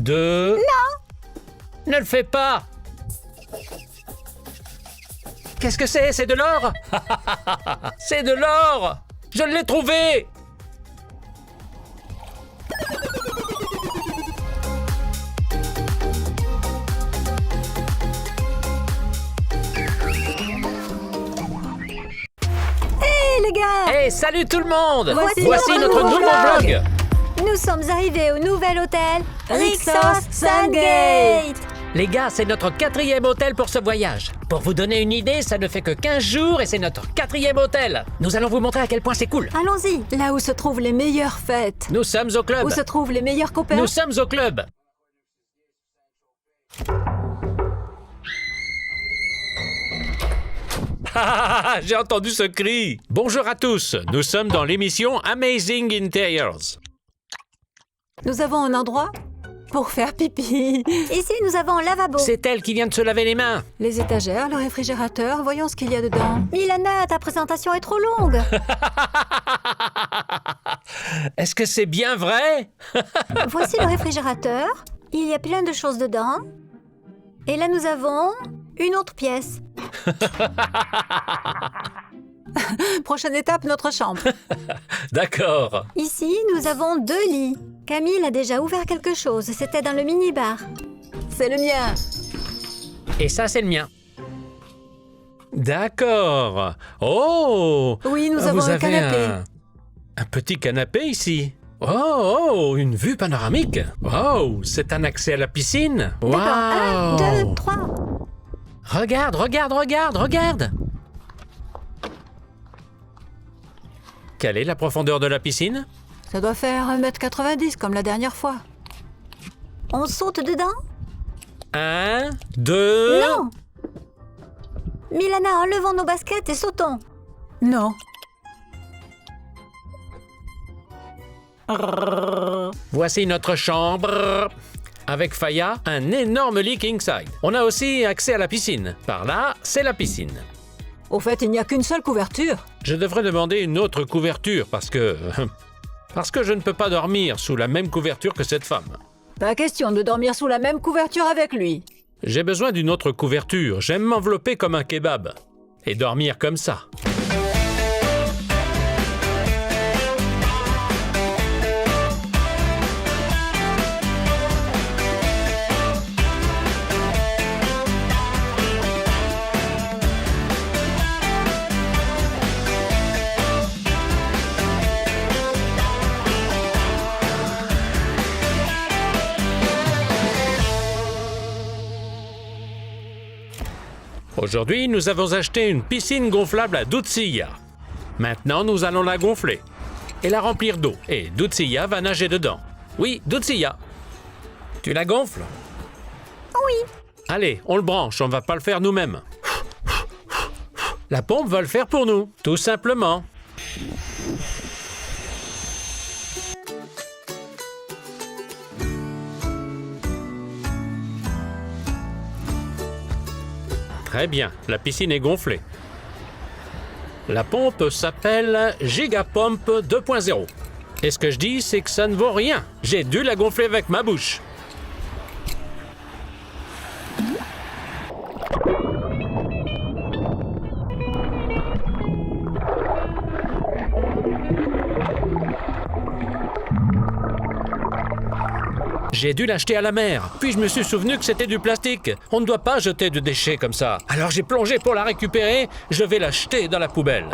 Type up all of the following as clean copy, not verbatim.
2... Non! Ne le fais pas! Qu'est-ce que c'est? C'est de l'or? C'est de l'or! Je l'ai trouvé! Les gars, Hey, salut tout le monde! Voici notre nouveau vlog! nous sommes arrivés au nouvel hôtel Rixos Sungate. Les gars, c'est notre 4e hôtel pour ce voyage. Pour vous donner une idée, ça ne fait que 15 jours et c'est notre 4e hôtel. Nous allons vous montrer à quel point c'est cool. Allons-y, là où se trouvent les meilleures fêtes, Nous sommes au club. où se trouvent les meilleurs copains. Nous sommes au club. J'ai entendu ce cri. Bonjour à tous, nous sommes dans l'émission Amazing Interiors. Nous avons un endroit pour faire pipi. Ici, nous avons un lavabo. C'est elle qui vient de se laver les mains. Les étagères, le réfrigérateur, voyons ce qu'il y a dedans. Milana, ta présentation est trop longue. Est-ce que c'est bien vrai? Voici le réfrigérateur. Il y a plein de choses dedans. Et là, nous avons une autre pièce. Prochaine étape, notre chambre. D'accord. Ici, nous avons 2 lits. Camille a déjà ouvert quelque chose. C'était dans le minibar. C'est le mien. Et ça, c'est le mien. D'accord. Oh! Oui, nous avons Vous un avez canapé. un petit canapé ici. Oh, une vue panoramique. Oh, c'est un accès à la piscine. D'accord. 1, 2, 3. Regarde, regarde, regarde, regarde. Quelle est la profondeur de la piscine? Ça doit faire 1,90 m comme la dernière fois. On saute dedans? 1, 2... Non! Milana, enlevons nos baskets et sautons. Non. Voici notre chambre. Avec Faya, un énorme lit king side. On a aussi accès à la piscine. Par là, c'est la piscine. Au fait, il n'y a qu'une seule couverture. Je devrais demander une autre couverture parce que je ne peux pas dormir sous la même couverture que cette femme. Pas question de dormir sous la même couverture avec lui. J'ai besoin d'une autre couverture. J'aime m'envelopper comme un kebab. Et dormir comme ça. Aujourd'hui, nous avons acheté une piscine gonflable à Doutsia. Maintenant, nous allons la gonfler et la remplir d'eau. Et Doutsia va nager dedans. Oui, Doutsia. Tu la gonfles? Oui. Allez, on le branche, on ne va pas le faire nous-mêmes. La pompe va le faire pour nous, tout simplement. Très bien, la piscine est gonflée. La pompe s'appelle Gigapompe 2.0. Et ce que je dis, c'est que ça ne vaut rien. J'ai dû la gonfler avec ma bouche. J'ai dû l'acheter à la mer, puis je me suis souvenu que c'était du plastique. On ne doit pas jeter de déchets comme ça. Alors j'ai plongé pour la récupérer, je vais la jeter dans la poubelle.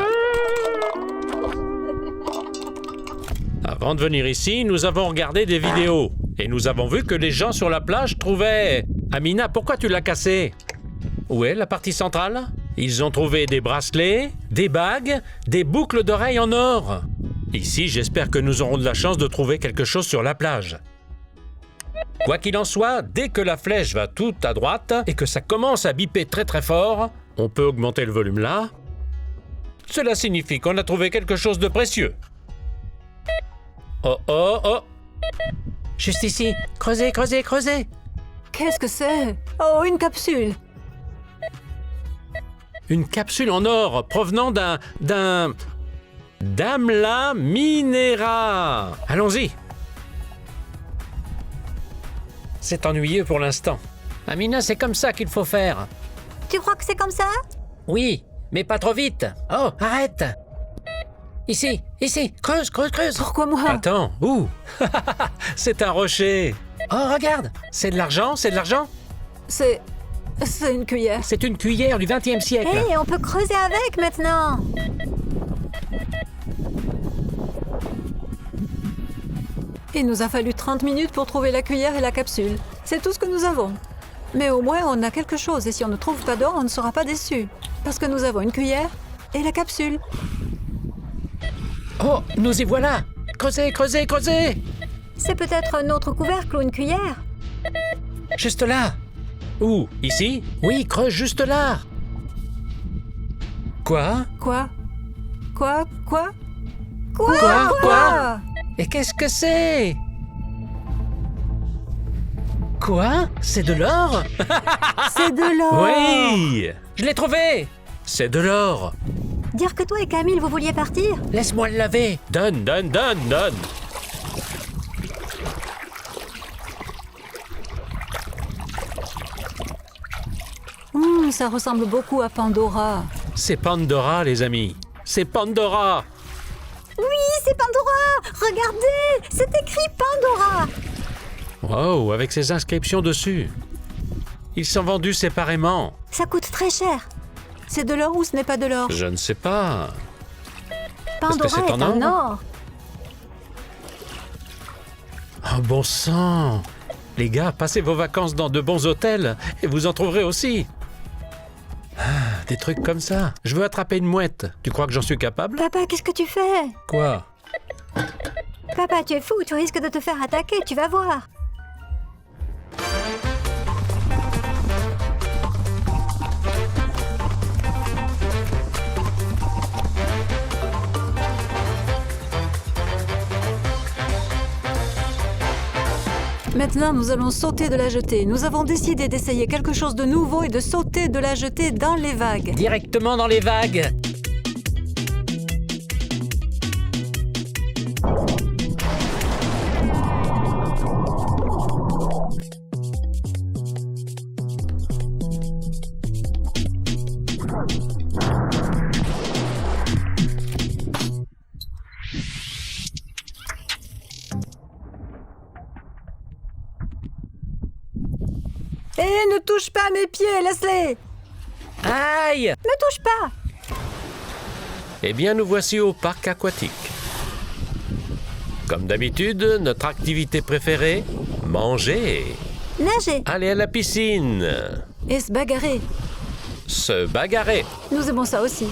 Avant de venir ici, nous avons regardé des vidéos. Et nous avons vu que les gens sur la plage trouvaient... Amina, pourquoi tu l'as cassé? Où est la partie centrale? Ils ont trouvé des bracelets, des bagues, des boucles d'oreilles en or. Ici, j'espère que nous aurons de la chance de trouver quelque chose sur la plage. Quoi qu'il en soit, dès que la flèche va tout à droite et que ça commence à biper très très fort, on peut augmenter le volume là. Cela signifie qu'on a trouvé quelque chose de précieux. Oh oh oh! Juste ici, creusez, creusez, creusez! Qu'est-ce que c'est? Oh, une capsule. Une capsule en or provenant d'un Damla Minera. Allons-y! C'est ennuyeux pour l'instant. Amina, c'est comme ça qu'il faut faire. Tu crois que c'est comme ça? Oui, mais pas trop vite. Oh, arrête. Ici, creuse. Pourquoi moi? Attends, où? C'est un rocher. Oh, regarde, c'est de l'argent. C'est une cuillère. C'est une cuillère du XXe siècle. Hé, on peut creuser avec maintenant. Il nous a fallu 30 minutes pour trouver la cuillère et la capsule. C'est tout ce que nous avons. Mais au moins, on a quelque chose. Et si on ne trouve pas d'or, on ne sera pas déçus. Parce que nous avons une cuillère et la capsule. Oh, nous y voilà. Creusez. C'est peut-être un autre couvercle ou une cuillère. Juste là. Où? Ici? Oui, creuse juste là. Quoi? Quoi? Et qu'est-ce que c'est? Quoi? C'est de l'or? C'est de l'or. Oui! Je l'ai trouvé! C'est de l'or. Dire que toi et Camille, vous vouliez partir? Laisse-moi le laver. Donne. Ça ressemble beaucoup à Pandora. C'est Pandora, les amis. C'est Pandora. Oui, c'est Pandora! Regardez! C'est écrit Pandora! Wow, avec ces inscriptions dessus. Ils sont vendus séparément. Ça coûte très cher. C'est de l'or ou ce n'est pas de l'or? Je ne sais pas. Pandora c'est en est un or? or. Oh, bon sang! Les gars, passez vos vacances dans de bons hôtels et vous en trouverez aussi. Ah, des trucs comme ça. Je veux attraper une mouette. Tu crois que j'en suis capable? Papa, qu'est-ce que tu fais? Quoi? Papa, tu es fou, tu risques de te faire attaquer, tu vas voir. Maintenant, nous allons sauter de la jetée. Nous avons décidé d'essayer quelque chose de nouveau et de sauter de la jetée dans les vagues. Directement dans les vagues. Ne touche pas à mes pieds, laisse-les! Aïe! Ne touche pas! Eh bien, nous voici au parc aquatique. Comme d'habitude, notre activité préférée, manger. Nager Aller à la piscine. et se bagarrer. Se bagarrer. Nous aimons ça aussi.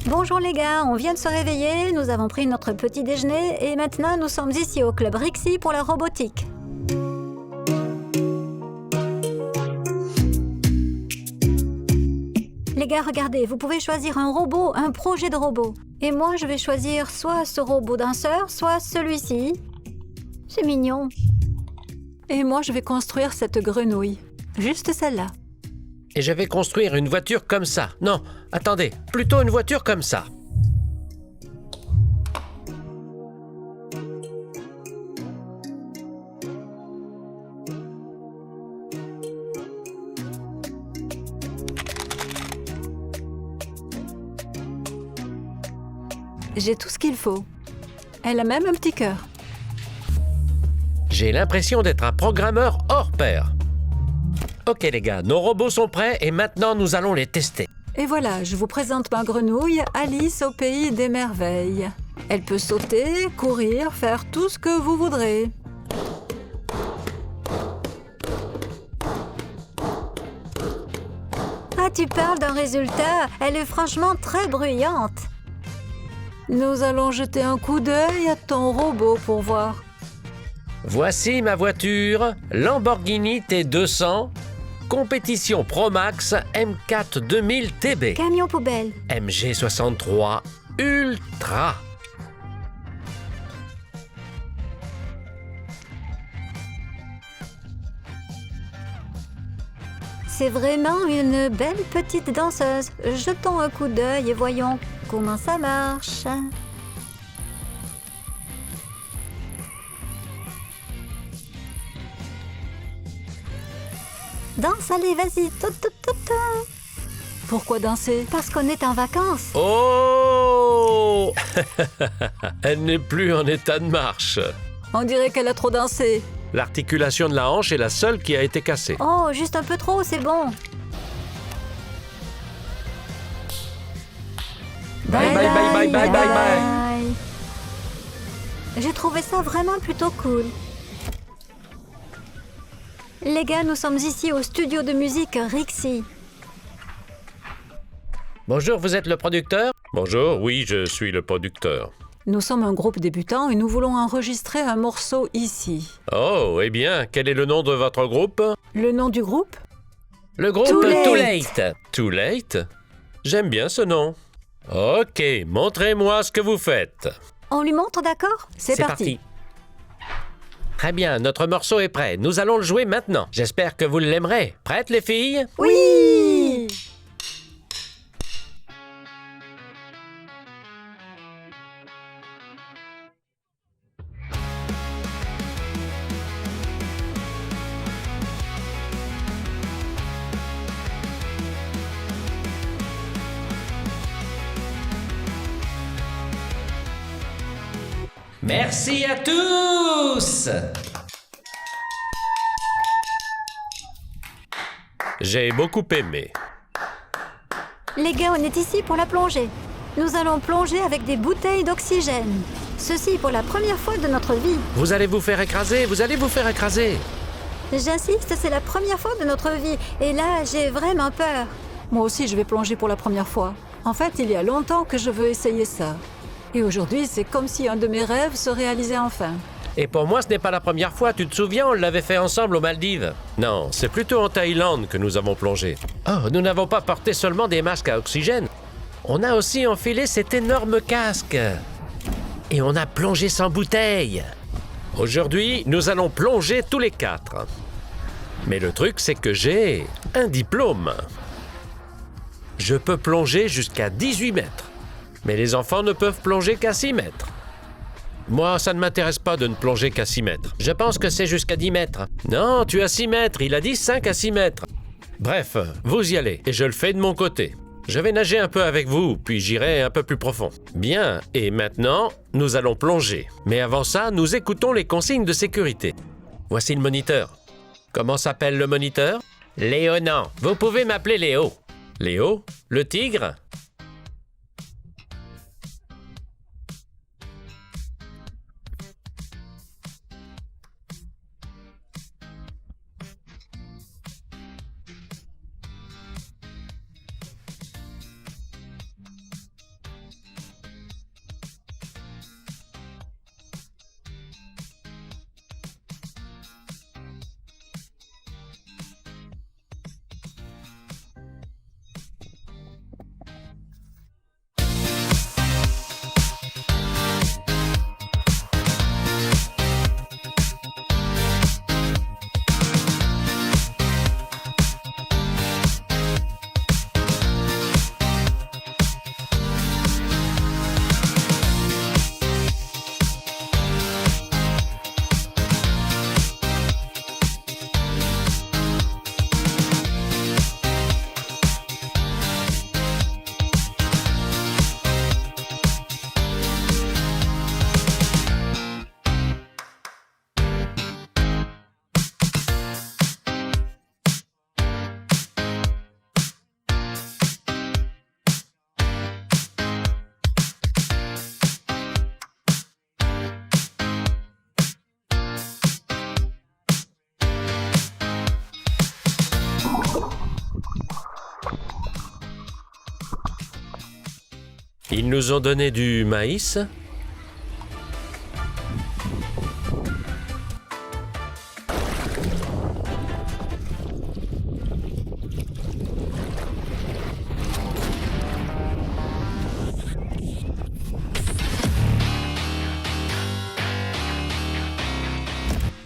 Bonjour les gars, on vient de se réveiller, nous avons pris notre petit déjeuner et maintenant nous sommes ici au club Rixi pour la robotique. Les gars, regardez, vous pouvez choisir un robot, un projet de robot. Et moi, je vais choisir soit ce robot danseur, soit celui-ci. C'est mignon. Et moi, je vais construire cette grenouille. Juste celle-là. Et je vais construire une voiture comme ça. Non, attendez, plutôt une voiture comme ça. J'ai tout ce qu'il faut. Elle a même un petit cœur. J'ai l'impression d'être un programmeur hors pair. Ok les gars, nos robots sont prêts et maintenant nous allons les tester. Et voilà, je vous présente ma grenouille, Alice au pays des merveilles. Elle peut sauter, courir, faire tout ce que vous voudrez. tu parles d'un résultat, elle est franchement très bruyante. Nous allons jeter un coup d'œil à ton robot pour voir. Voici ma voiture, Lamborghini T200, compétition Pro Max M4 2000 TB, Camion poubelle. MG63 Ultra. C'est vraiment une belle petite danseuse. Jetons un coup d'œil et voyons comment ça marche. Danse, allez, vas-y. Tout, tout, tout, tout. Pourquoi danser? Parce qu'on est en vacances. Oh! Elle n'est plus en état de marche. On dirait qu'elle a trop dansé. L'articulation de la hanche est la seule qui a été cassée. Oh, juste un peu trop, c'est bon. Bye, bye, bye, bye, bye, bye, bye. J'ai trouvé ça vraiment plutôt cool. Les gars, nous sommes ici au studio de musique Rixie. Bonjour, vous êtes le producteur? Bonjour, oui, je suis le producteur. Nous sommes un groupe débutant et nous voulons enregistrer un morceau ici. Oh, eh bien, quel est le nom de votre groupe? Le nom du groupe? Le groupe Too Late. Too Late. Too Late? J'aime bien ce nom. Ok, montrez-moi ce que vous faites. On lui montre, d'accord? C'est parti. Très bien, notre morceau est prêt. Nous allons le jouer maintenant. J'espère que vous l'aimerez. Prêtes, les filles? Oui! Merci à tous! J'ai beaucoup aimé. Les gars, on est ici pour la plongée. Nous allons plonger avec des bouteilles d'oxygène. Ceci pour la première fois de notre vie. Vous allez vous faire écraser, vous allez vous faire écraser. J'insiste, c'est la première fois de notre vie. Et là, j'ai vraiment peur. Moi aussi, je vais plonger pour la première fois. En fait, il y a longtemps que je veux essayer ça. Et aujourd'hui, c'est comme si un de mes rêves se réalisait enfin. Et pour moi, ce n'est pas la première fois. Tu te souviens, on l'avait fait ensemble aux Maldives. Non, c'est plutôt en Thaïlande que nous avons plongé. Oh, nous n'avons pas porté seulement des masques à oxygène. On a aussi enfilé cet énorme casque. Et on a plongé sans bouteille. Aujourd'hui, nous allons plonger tous les quatre. Mais le truc, c'est que j'ai un diplôme. Je peux plonger jusqu'à 18 mètres. Mais les enfants ne peuvent plonger qu'à 6 mètres. Moi, ça ne m'intéresse pas de ne plonger qu'à 6 mètres. Je pense que c'est jusqu'à 10 mètres. Non, tu as 6 mètres. Il a dit 5 à 6 mètres. Bref, vous y allez, et je le fais de mon côté. Je vais nager un peu avec vous, puis j'irai un peu plus profond. Bien, et maintenant, nous allons plonger. Mais avant ça, nous écoutons les consignes de sécurité. Voici le moniteur. Comment s'appelle le moniteur? Léonan. Vous pouvez m'appeler Léo. Léo? Le tigre? Ils nous ont donné du maïs.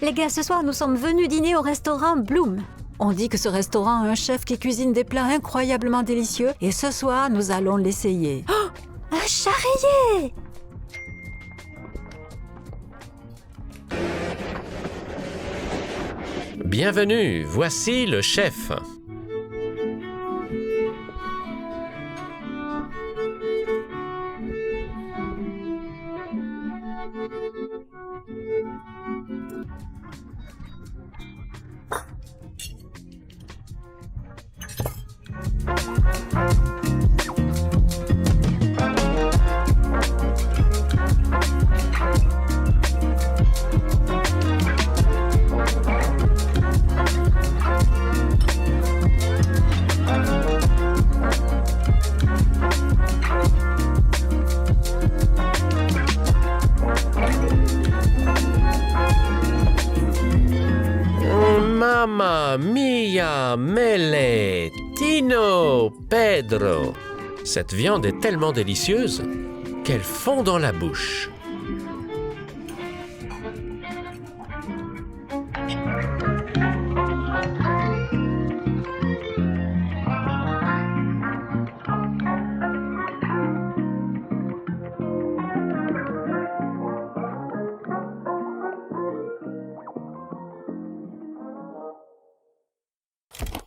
Les gars, ce soir, nous sommes venus dîner au restaurant Bloom. On dit que ce restaurant a un chef qui cuisine des plats incroyablement délicieux et ce soir, nous allons l'essayer. Un charrier! Bienvenue, voici le chef. Mamma mia, mele, Tino, Pedro. Cette viande est tellement délicieuse qu'elle fond dans la bouche.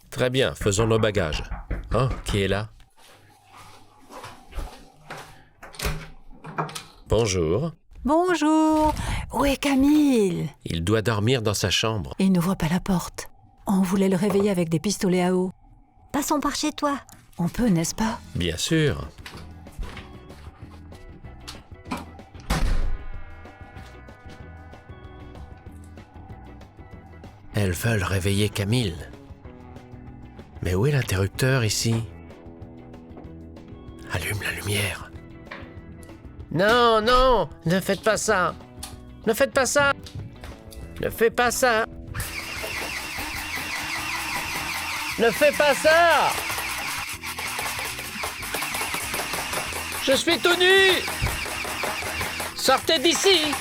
Très bien, faisons nos bagages. Oh, qui est là? Bonjour. Bonjour. Où est Camille? Il doit dormir dans sa chambre. Il n'ouvre pas la porte. On voulait le réveiller avec des pistolets à eau. Passons par chez toi. On peut, n'est-ce pas? Bien sûr. Elles veulent réveiller Camille. Mais où est l'interrupteur ici? Allume la lumière. Non, non, ne faites pas ça. Ne faites pas ça. Ne fais pas ça. Ne fais pas ça. Je suis tout nu. Sortez d'ici.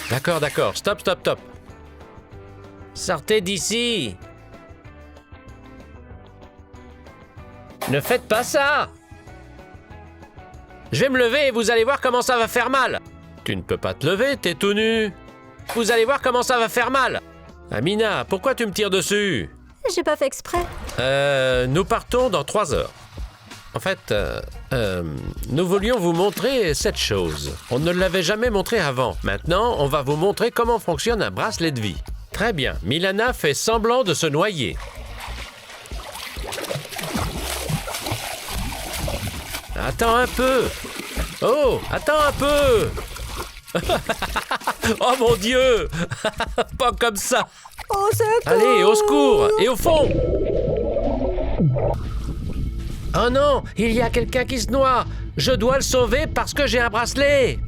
D'accord, d'accord. Stop, stop, stop. Sortez d'ici. Ne faites pas ça. Je vais me lever et vous allez voir comment ça va faire mal. Tu ne peux pas te lever, t'es tout nu. Vous allez voir comment ça va faire mal. Amina, pourquoi tu me tires dessus? J'ai pas fait exprès. Nous partons dans 3 heures. En fait, nous voulions vous montrer cette chose. On ne l'avait jamais montré avant. Maintenant, on va vous montrer comment fonctionne un bracelet de vie. Très bien. Milana fait semblant de se noyer. Attends un peu. Oh, attends un peu. Oh mon Dieu. Pas comme ça. Au secours! Allez, au secours. Et au fond. Oh non, il y a quelqu'un qui se noie. Je dois le sauver parce que j'ai un bracelet.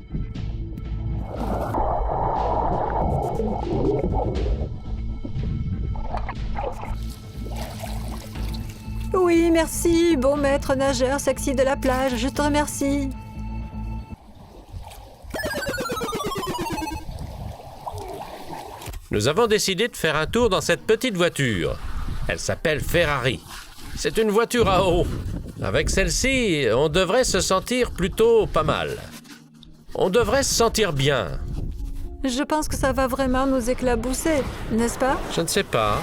Oui, merci, bon maître nageur sexy de la plage, je te remercie. Nous avons décidé de faire un tour dans cette petite voiture. Elle s'appelle Ferrari. C'est une voiture à eau. Avec celle-ci, on devrait se sentir plutôt pas mal. On devrait se sentir bien. Je pense que ça va vraiment nous éclabousser, n'est-ce pas? Je ne sais pas.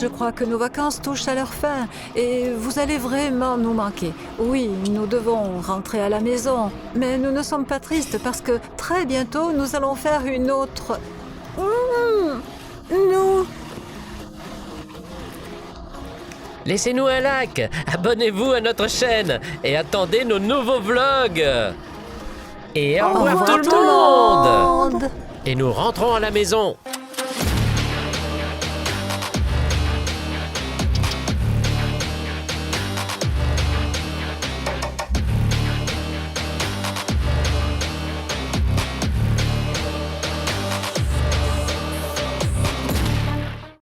je crois que nos vacances touchent à leur fin et vous allez vraiment nous manquer. Oui, nous devons rentrer à la maison, mais nous ne sommes pas tristes parce que très bientôt, nous allons faire une autre... Nous... Laissez-nous un like, abonnez-vous à notre chaîne et attendez nos nouveaux vlogs. Et au revoir tout le monde. Et nous rentrons à la maison.